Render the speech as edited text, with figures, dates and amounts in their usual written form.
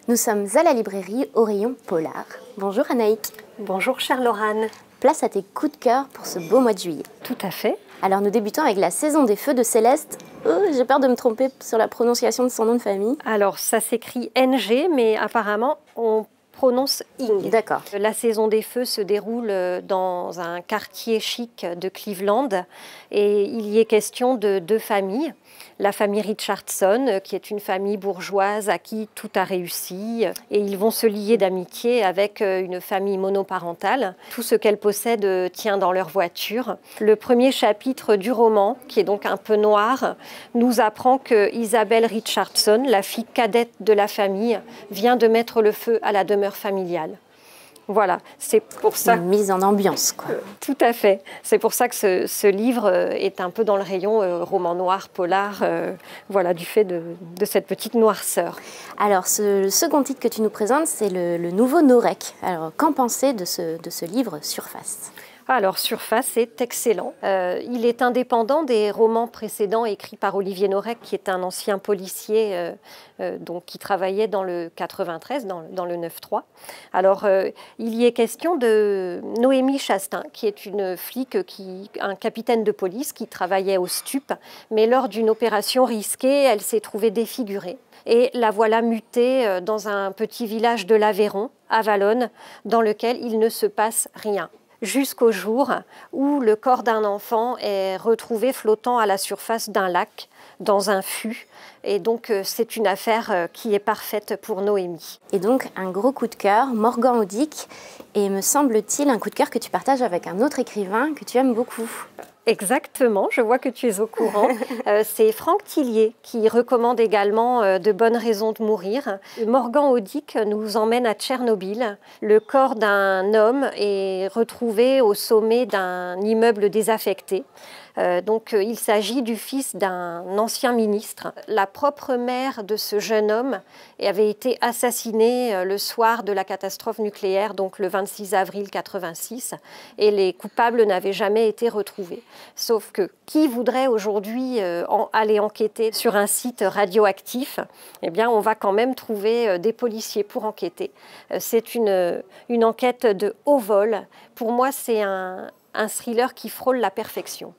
Nous sommes à la librairie au rayon Polar. Bonjour Anaïk. Bonjour Charles-Laurane. Place à tes coups de cœur pour ce beau mois de juillet. Tout à fait. Alors nous débutons avec La Saison des Feux de Céleste. J'ai peur de me tromper sur la prononciation de son nom de famille. Alors ça s'écrit NG, mais apparemment on prononce Ing. D'accord. La Saison des Feux se déroule dans un quartier chic de Cleveland et il y est question de deux familles. La famille Richardson, qui est une famille bourgeoise à qui tout a réussi, et ils vont se lier d'amitié avec une famille monoparentale. Tout ce qu'elle possède tient dans leur voiture. Le premier chapitre du roman, qui est donc un peu noir, nous apprend que Isabelle Richardson, la fille cadette de la famille, vient de mettre le feu à la demeure familiale. Voilà, c'est pour ça. Une mise en ambiance, quoi. Tout à fait. C'est pour ça que ce livre est un peu dans le rayon roman noir, polar, voilà, du fait de cette petite noirceur. Alors, le second titre que tu nous présentes, c'est le nouveau Norek. Alors, qu'en penser de ce livre Surface ? Alors, Surface est excellent. Il est indépendant des romans précédents écrits par Olivier Norek, qui est un ancien policier donc, qui travaillait dans le 93, dans le 9-3. Alors, il y est question de Noémie Chastain, qui est une flic, un capitaine de police qui travaillait au STUP, mais lors d'une opération risquée, elle s'est trouvée défigurée. Et la voilà mutée dans un petit village de l'Aveyron, à Valonne, dans lequel il ne se passe rien. Jusqu'au jour où le corps d'un enfant est retrouvé flottant à la surface d'un lac, dans un fût. Et donc, c'est une affaire qui est parfaite pour Noémie. Et donc, un gros coup de cœur, Morgan Audic, et me semble-t-il un coup de cœur que tu partages avec un autre écrivain que tu aimes beaucoup. Exactement, je vois que tu es au courant. C'est Franck Tillier qui recommande également De bonnes raisons de mourir. Morgan Audic nous emmène à Tchernobyl. Le corps d'un homme est retrouvé au sommet d'un immeuble désaffecté. Donc, il s'agit du fils d'un ancien ministre. La propre mère de ce jeune homme avait été assassinée le soir de la catastrophe nucléaire, donc le 26 avril 1986, et les coupables n'avaient jamais été retrouvés. Sauf que qui voudrait aujourd'hui aller enquêter sur un site radioactif? Eh bien, on va quand même trouver des policiers pour enquêter. C'est une enquête de haut vol. Pour moi, c'est un thriller qui frôle la perfection.